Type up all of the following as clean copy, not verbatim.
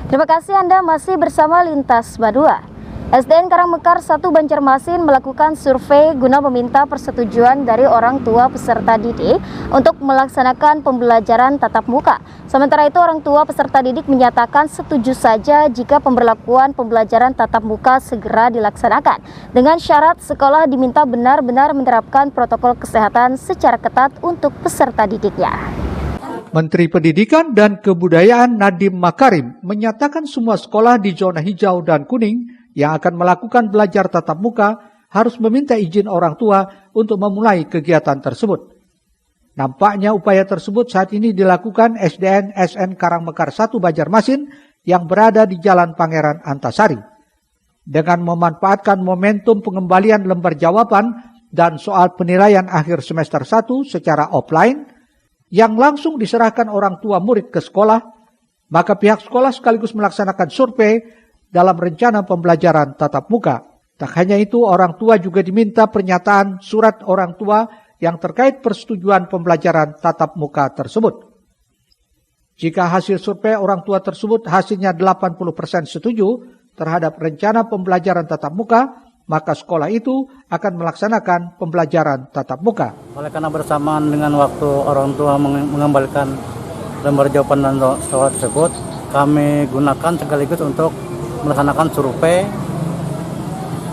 Terima kasih Anda masih bersama Lintas Madua. SDN Karangmekar 1 Banjarmasin melakukan survei guna meminta persetujuan dari orang tua peserta didik untuk melaksanakan pembelajaran tatap muka. Sementara itu orang tua peserta didik menyatakan setuju saja jika pemberlakuan pembelajaran tatap muka segera dilaksanakan, dengan syarat sekolah diminta benar-benar menerapkan protokol kesehatan secara ketat untuk peserta didiknya. Menteri Pendidikan dan Kebudayaan Nadiem Makarim menyatakan semua sekolah di zona hijau dan kuning yang akan melakukan belajar tatap muka harus meminta izin orang tua untuk memulai kegiatan tersebut. Nampaknya upaya tersebut saat ini dilakukan SDN SN Karangmekar 1 Banjarmasin yang berada di Jalan Pangeran Antasari. Dengan memanfaatkan momentum pengembalian lembar jawaban dan soal penilaian akhir semester 1 secara offline yang langsung diserahkan orang tua murid ke sekolah, maka pihak sekolah sekaligus melaksanakan survei dalam rencana pembelajaran tatap muka. Tak hanya itu, orang tua juga diminta pernyataan surat orang tua yang terkait persetujuan pembelajaran tatap muka tersebut. Jika hasil survei orang tua tersebut hasilnya 80% setuju terhadap rencana pembelajaran tatap muka, maka sekolah itu akan melaksanakan pembelajaran tatap muka. Oleh karena bersamaan dengan waktu orang tua mengembalikan lembar jawaban dan soal tersebut, kami gunakan sekaligus untuk melaksanakan survei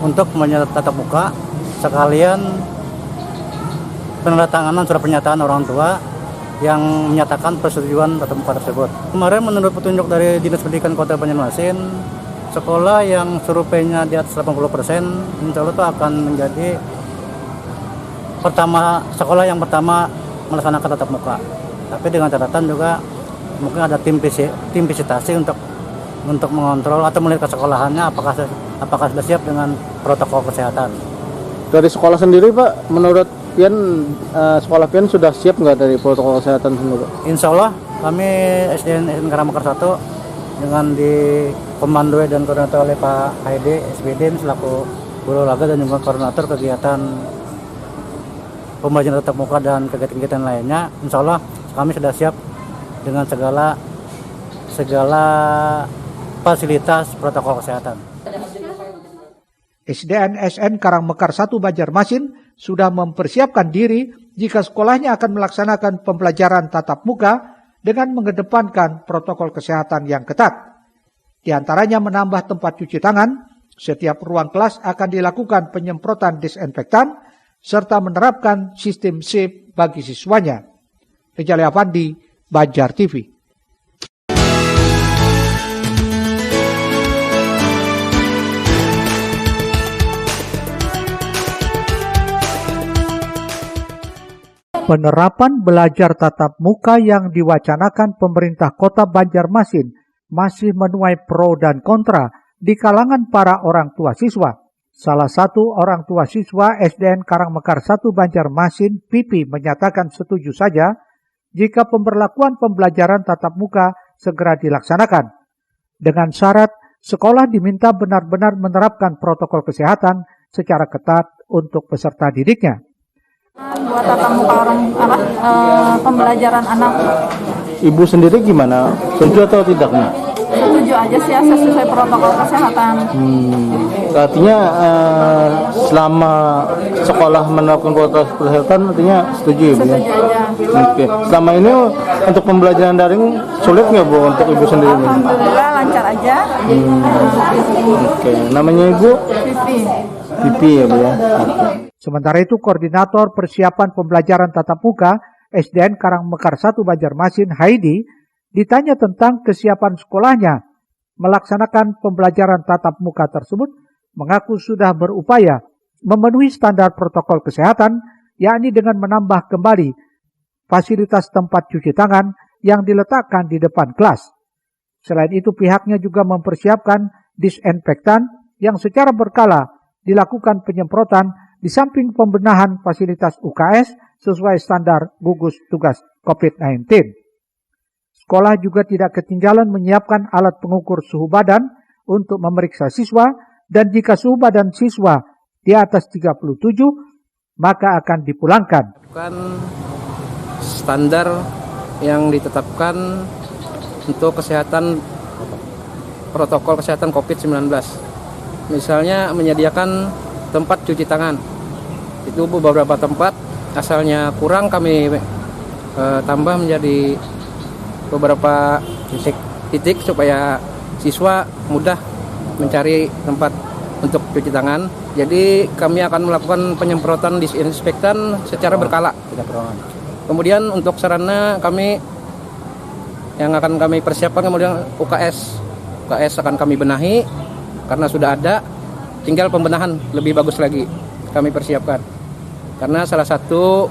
untuk pembelajaran tatap muka, sekalian penandatanganan surat pernyataan orang tua yang menyatakan persetujuan tatap muka tersebut. Kemarin menurut petunjuk dari Dinas Pendidikan Kota Banjarmasin, sekolah yang surveinya di atas 80%, insya Allah itu akan menjadi sekolah yang pertama melaksanakan tatap muka. Tapi dengan catatan juga mungkin ada tim visitasi untuk mengontrol atau melihat kesekolahannya apakah sudah siap dengan protokol kesehatan. Dari sekolah sendiri Pak, menurut Pian, sekolah Pian sudah siap nggak dari protokol kesehatan sendiri? Insya Allah kami SDN Karangmekar 1 dengan dikomandoi dan koordinator oleh Pak Haide SBD selaku guru olahraga dan juga koordinator kegiatan pembelajaran tatap muka dan kegiatan-kegiatan lainnya, insya Allah kami sudah siap dengan segala fasilitas protokol kesehatan. SDN SN Karangmekar 1 Banjarmasin sudah mempersiapkan diri jika sekolahnya akan melaksanakan pembelajaran tatap muka dengan mengedepankan protokol kesehatan yang ketat. Di antaranya menambah tempat cuci tangan, setiap ruang kelas akan dilakukan penyemprotan disinfektan, serta menerapkan sistem SIP bagi siswanya. Rijal Afandi, Banjar TV. Penerapan belajar tatap muka yang diwacanakan pemerintah Kota Banjarmasin masih menuai pro dan kontra di kalangan para orang tua siswa. Salah satu orang tua siswa SDN Karangmekar 1 Banjarmasin, Pipi, menyatakan setuju saja jika pemberlakuan pembelajaran tatap muka segera dilaksanakan. Dengan syarat sekolah diminta benar-benar menerapkan protokol kesehatan secara ketat untuk peserta didiknya. Buat tatap muka pembelajaran anak. Ibu sendiri gimana? Setuju atau tidak? Setuju aja sih asal sesuai protokol kesehatan. Artinya selama sekolah menerapkan protokol kesehatan artinya setuju ya Bu? Setuju aja. Oke. Selama ini untuk pembelajaran daring sulit nggak Bu untuk Ibu sendiri? Alhamdulillah lancar aja. Oke. Namanya Ibu? Pipi ya Bu ya. Sementara itu, Koordinator Persiapan Pembelajaran Tatap Muka SDN Karangmekar 1 Banjarmasin, Haidi, ditanya tentang kesiapan sekolahnya melaksanakan pembelajaran tatap muka tersebut, mengaku sudah berupaya memenuhi standar protokol kesehatan, yakni dengan menambah kembali fasilitas tempat cuci tangan yang diletakkan di depan kelas. Selain itu, pihaknya juga mempersiapkan disinfektan yang secara berkala dilakukan penyemprotan di samping pembenahan fasilitas UKS sesuai standar gugus tugas COVID-19. Sekolah juga tidak ketinggalan menyiapkan alat pengukur suhu badan untuk memeriksa siswa, dan jika suhu badan siswa di atas 37, maka akan dipulangkan. Bukan standar yang ditetapkan untuk kesehatan protokol kesehatan COVID-19. Misalnya menyediakan tempat cuci tangan. Itu beberapa tempat, asalnya kurang kami tambah menjadi beberapa titik supaya siswa mudah mencari tempat untuk cuci tangan. Jadi kami akan melakukan penyemprotan disinfektan secara berkala. Kemudian untuk sarana kami yang akan kami persiapkan, kemudian UKS akan kami benahi karena sudah ada, tinggal pembenahan lebih bagus lagi kami persiapkan. Karena salah satu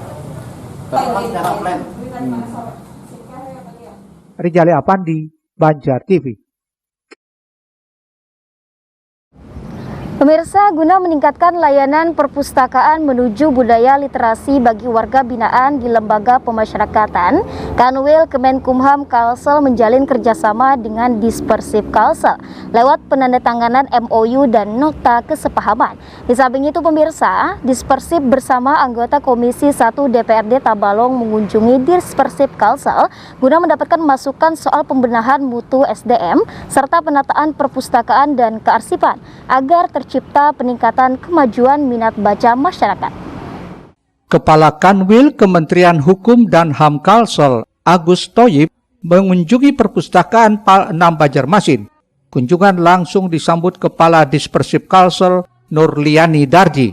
Rijali Apandi, Banjar TV. Pemirsa, guna meningkatkan layanan perpustakaan menuju budaya literasi bagi warga binaan di lembaga pemasyarakatan, Kanwil Kemenkumham Kalsel menjalin kerjasama dengan Dispersif Kalsel lewat penandatanganan MOU dan nota kesepahaman. Di samping itu pemirsa, Dispersif bersama anggota Komisi 1 DPRD Tabalong mengunjungi Dispersif Kalsel guna mendapatkan masukan soal pembenahan mutu SDM serta penataan perpustakaan dan kearsipan agar tercipta peningkatan kemajuan minat baca masyarakat. Kepala Kanwil Kementerian Hukum dan HAM Kalsel, Agus Thoyib, mengunjungi perpustakaan PAL 6 Banjarmasin. Kunjungan langsung disambut Kepala Dispersif Kalsel, Nurliani Darji.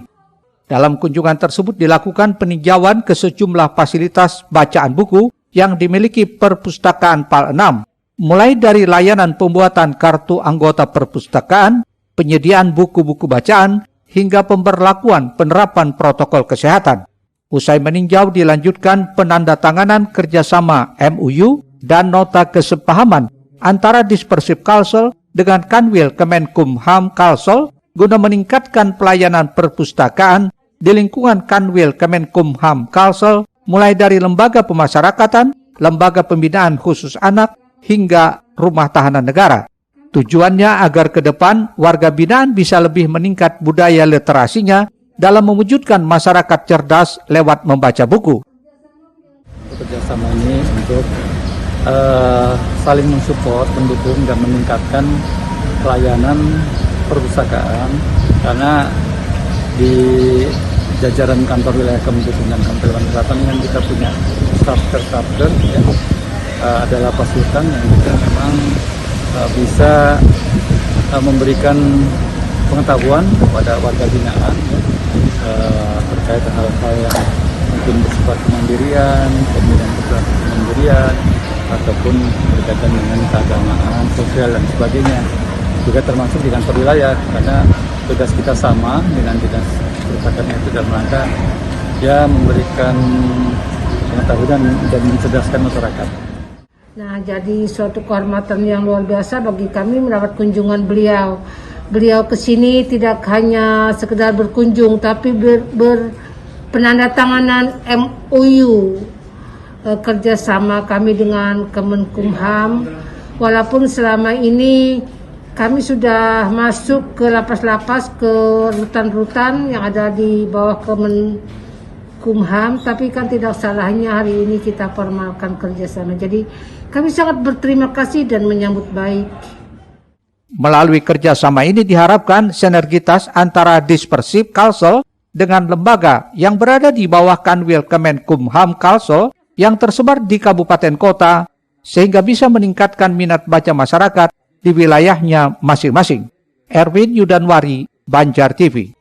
Dalam kunjungan tersebut dilakukan peninjauan ke sejumlah fasilitas bacaan buku yang dimiliki perpustakaan PAL 6, mulai dari layanan pembuatan kartu anggota perpustakaan, penyediaan buku-buku bacaan, hingga pemberlakuan penerapan protokol kesehatan. Usai meninjau dilanjutkan penandatanganan kerjasama MOU dan nota kesepahaman antara Dispersif Kalsel dengan Kanwil Kemenkumham Kalsel guna meningkatkan pelayanan perpustakaan di lingkungan Kanwil Kemenkumham Kalsel mulai dari lembaga pemasyarakatan, lembaga pembinaan khusus anak, hingga rumah tahanan negara. Tujuannya agar ke depan warga binaan bisa lebih meningkat budaya literasinya dalam mewujudkan masyarakat cerdas lewat membaca buku. Kerjasama ini untuk saling mensupport, mendukung dan meningkatkan pelayanan perpustakaan, karena di jajaran kantor wilayah Kemenkumham dan Kalimantan Selatan yang kita punya starter ya, adalah pasukan yang kita memang bisa memberikan pengetahuan kepada warga binaan terkait hal-hal yang mungkin bersifat kemandirian, pembinaan kemandirian, ataupun berkaitan dengan keagamaan, sosial dan sebagainya. Juga termasuk di kantor wilayah, karena tugas kita sama dengan dinas perpustakaan itu dalam rangka ya memberikan pengetahuan dan mencerdaskan masyarakat. Nah, jadi suatu kehormatan yang luar biasa bagi kami mendapat kunjungan beliau. Beliau ke sini tidak hanya sekedar berkunjung, tapi penandatanganan MOU kerjasama kami dengan Kemenkumham. Walaupun selama ini kami sudah masuk ke lapas-lapas, ke rutan-rutan yang ada di bawah Kemenkumham, tapi kan tidak salahnya hari ini kita formalkan kerjasama. Jadi kami sangat berterima kasih dan menyambut baik. Melalui kerjasama ini diharapkan sinergitas antara Dispersif Kalsel dengan lembaga yang berada di bawah Kanwil Kemenkumham Kalsel yang tersebar di kabupaten kota, sehingga bisa meningkatkan minat baca masyarakat di wilayahnya masing-masing. Erwin Yudanwari, Banjar TV.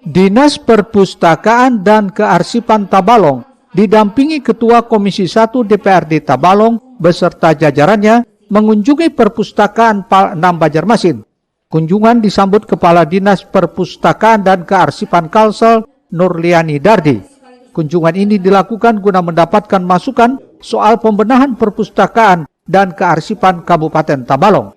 Dinas Perpustakaan dan Kearsipan Tabalong didampingi Ketua Komisi 1 DPRD Tabalong beserta jajarannya mengunjungi perpustakaan PAL 6 Banjarmasin. Kunjungan disambut Kepala Dinas Perpustakaan dan Kearsipan Kalsel, Nurliani Dardi. Kunjungan ini dilakukan guna mendapatkan masukan soal pembenahan perpustakaan dan kearsipan Kabupaten Tabalong.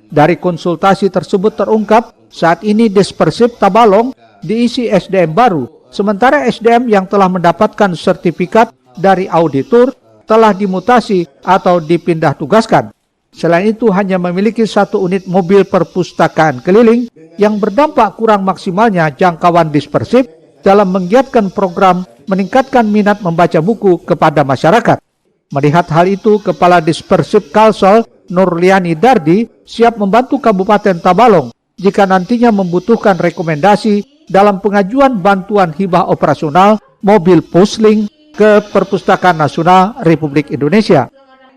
Dari konsultasi tersebut terungkap saat ini Dispersif Tabalong diisi SDM baru, sementara SDM yang telah mendapatkan sertifikat dari auditor telah dimutasi atau dipindah tugaskan. Selain itu hanya memiliki 1 unit mobil perpustakaan keliling yang berdampak kurang maksimalnya jangkauan dispersif dalam menggiatkan program meningkatkan minat membaca buku kepada masyarakat. Melihat hal itu, Kepala Dispersif Kalsel Nurliani Dardi siap membantu Kabupaten Tabalong jika nantinya membutuhkan rekomendasi dalam pengajuan bantuan hibah operasional mobil Pusling ke Perpustakaan Nasional Republik Indonesia.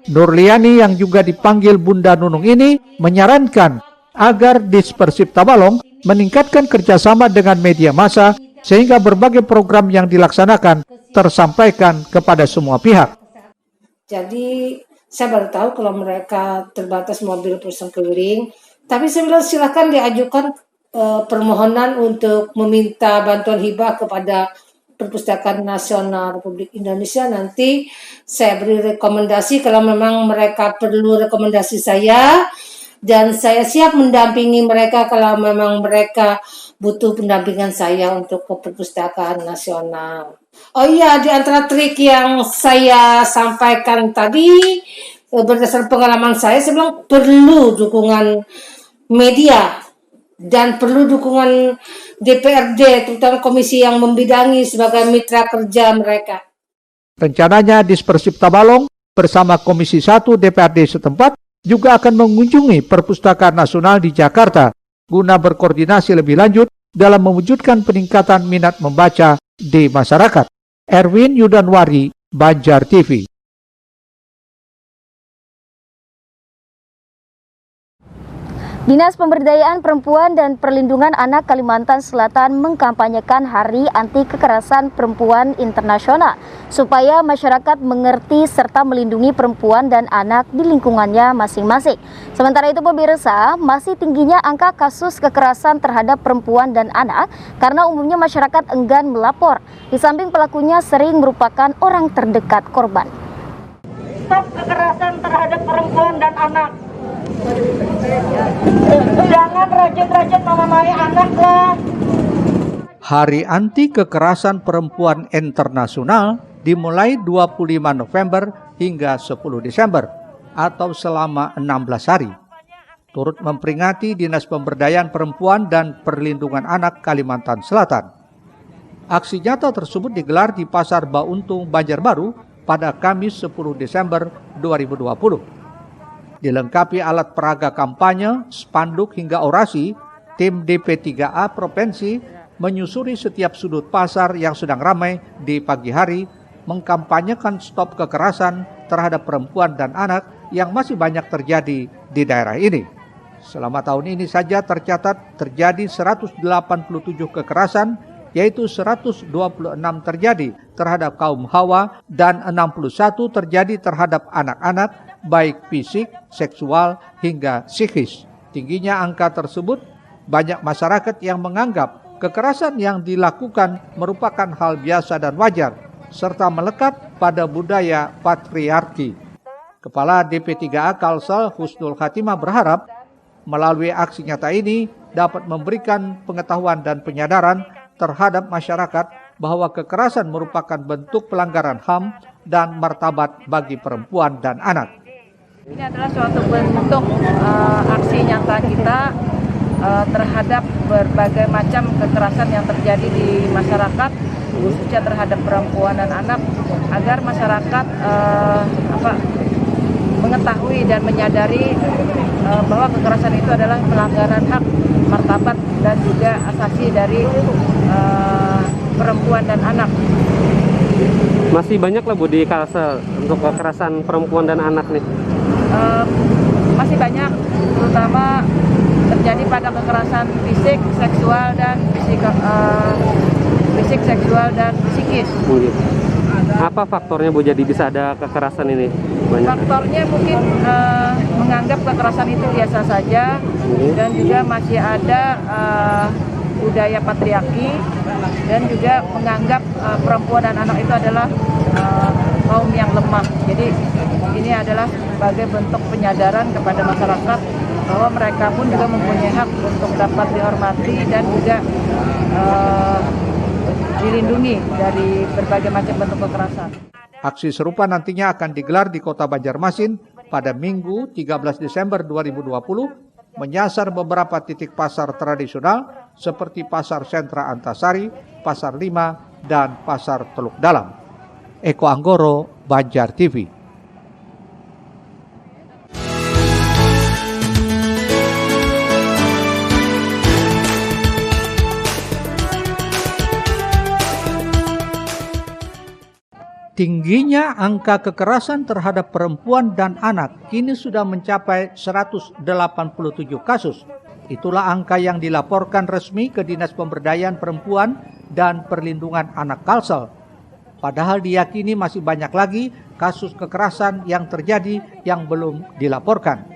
Nurliani yang juga dipanggil Bunda Nunung ini menyarankan agar Dispersif Tabalong meningkatkan kerjasama dengan media massa sehingga berbagai program yang dilaksanakan tersampaikan kepada semua pihak. Jadi saya baru tahu kalau mereka terbatas mobil pusing keliling, tapi saya bilang silakan diajukan permohonan untuk meminta bantuan hibah kepada Perpustakaan Nasional Republik Indonesia. Nanti saya beri rekomendasi kalau memang mereka perlu rekomendasi saya, dan saya siap mendampingi mereka kalau memang mereka butuh pendampingan saya untuk ke Perpustakaan Nasional. Oh iya, di antara trik yang saya sampaikan tadi, berdasarkan pengalaman saya bilang perlu dukungan media dan perlu dukungan DPRD, terutama komisi yang membidangi sebagai mitra kerja mereka. Rencananya Dispersif Tabalong bersama Komisi 1 DPRD setempat juga akan mengunjungi Perpustakaan Nasional di Jakarta guna berkoordinasi lebih lanjut dalam mewujudkan peningkatan minat membaca di masyarakat. Erwin Yudanwari, Banjar TV. Dinas Pemberdayaan Perempuan dan Perlindungan Anak Kalimantan Selatan mengkampanyekan Hari Anti Kekerasan Perempuan Internasional supaya masyarakat mengerti serta melindungi perempuan dan anak di lingkungannya masing-masing. Sementara itu pemirsa, masih tingginya angka kasus kekerasan terhadap perempuan dan anak karena umumnya masyarakat enggan melapor. Di samping pelakunya sering merupakan orang terdekat korban. Stop kekerasan terhadap perempuan dan anak. Jangan rajin-rajin memamai anak lah. Hari Anti Kekerasan Perempuan Internasional dimulai 25 November hingga 10 Desember atau selama 16 hari. Turut memperingati Dinas Pemberdayaan Perempuan dan Perlindungan Anak Kalimantan Selatan. Aksi nyata tersebut digelar di Pasar Bauntung, Banjarbaru pada Kamis 10 Desember 2020. Dilengkapi alat peraga kampanye, spanduk hingga orasi, tim DP3A Provinsi menyusuri setiap sudut pasar yang sedang ramai di pagi hari, mengkampanyekan stop kekerasan terhadap perempuan dan anak yang masih banyak terjadi di daerah ini. Selama tahun ini saja tercatat terjadi 187 kekerasan, yaitu 126 terjadi terhadap kaum hawa dan 61 terjadi terhadap anak-anak, baik fisik, seksual, hingga psikis. Tingginya angka tersebut, banyak masyarakat yang menganggap kekerasan yang dilakukan merupakan hal biasa dan wajar, serta melekat pada budaya patriarki. Kepala DP3A Kalsel Husnul Khatimah berharap melalui aksi nyata ini dapat memberikan pengetahuan dan penyadaran terhadap masyarakat bahwa kekerasan merupakan bentuk pelanggaran HAM dan martabat bagi perempuan dan anak. Ini adalah suatu bentuk aksi nyata kita terhadap berbagai macam kekerasan yang terjadi di masyarakat, khususnya terhadap perempuan dan anak, agar masyarakat mengetahui dan menyadari bahwa kekerasan itu adalah pelanggaran hak, martabat, dan juga asasi dari perempuan dan anak. Masih banyak lah Bu di Kalsel untuk kekerasan perempuan dan anak nih. Masih banyak, terutama terjadi pada kekerasan fisik, seksual, dan seksual dan psikis. Apa faktornya Bu jadi bisa ada kekerasan ini? Banyak. Faktornya mungkin menganggap kekerasan itu biasa saja, dan juga masih ada budaya patriarki, dan juga menganggap perempuan dan anak itu adalah kaum yang lemah. Jadi ini adalah sebagai bentuk penyadaran kepada masyarakat bahwa mereka pun juga mempunyai hak untuk dapat dihormati dan juga dilindungi dari berbagai macam bentuk kekerasan. Aksi serupa nantinya akan digelar di Kota Banjarmasin pada Minggu 13 Desember 2020 menyasar beberapa titik pasar tradisional seperti Pasar Sentra Antasari, Pasar Lima, dan Pasar Teluk Dalam. Eko Anggoro, Banjar TV. Tingginya angka kekerasan terhadap perempuan dan anak kini sudah mencapai 187 kasus. Itulah angka yang dilaporkan resmi ke Dinas Pemberdayaan Perempuan dan Perlindungan Anak Kalsel. Padahal diyakini masih banyak lagi kasus kekerasan yang terjadi yang belum dilaporkan.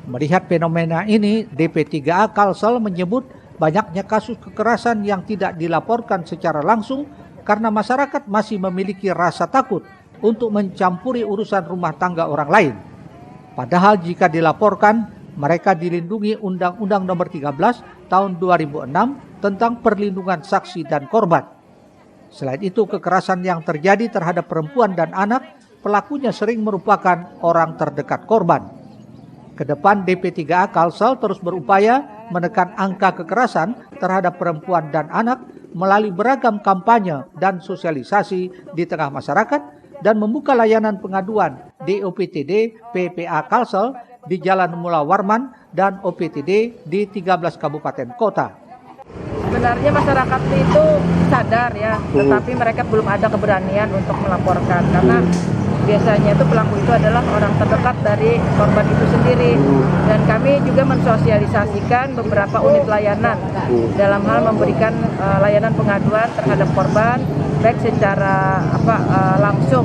Melihat fenomena ini, DP3A Kalsel menyebut banyaknya kasus kekerasan yang tidak dilaporkan secara langsung karena masyarakat masih memiliki rasa takut untuk mencampuri urusan rumah tangga orang lain. Padahal jika dilaporkan, mereka dilindungi Undang-Undang Nomor 13 Tahun 2006 tentang perlindungan saksi dan korban. Selain itu, kekerasan yang terjadi terhadap perempuan dan anak, pelakunya sering merupakan orang terdekat korban. Kedepan DP3A Kalsel terus berupaya menekan angka kekerasan terhadap perempuan dan anak melalui beragam kampanye dan sosialisasi di tengah masyarakat dan membuka layanan pengaduan di OPTD PPA Kalsel di Jalan Mula Warman dan OPTD di 13 kabupaten kota. Sebenarnya masyarakat itu sadar ya, tetapi mereka belum ada keberanian untuk melaporkan karena biasanya itu pelaku itu adalah orang terdekat dari korban itu sendiri, dan kami juga mensosialisasikan beberapa unit layanan dalam hal memberikan layanan pengaduan terhadap korban baik secara langsung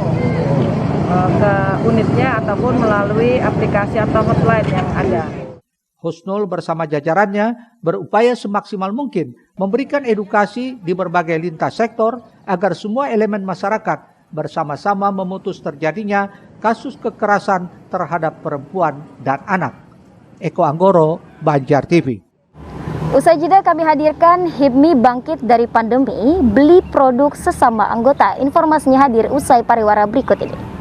ke unitnya ataupun melalui aplikasi atau hotline yang ada. Husnul bersama jajarannya berupaya semaksimal mungkin memberikan edukasi di berbagai lintas sektor agar semua elemen masyarakat bersama-sama memutus terjadinya kasus kekerasan terhadap perempuan dan anak. Eko Anggoro, Banjar TV. Usai jeda kami hadirkan HIPMI bangkit dari pandemi, beli produk sesama anggota. Informasinya hadir usai pariwara berikut ini.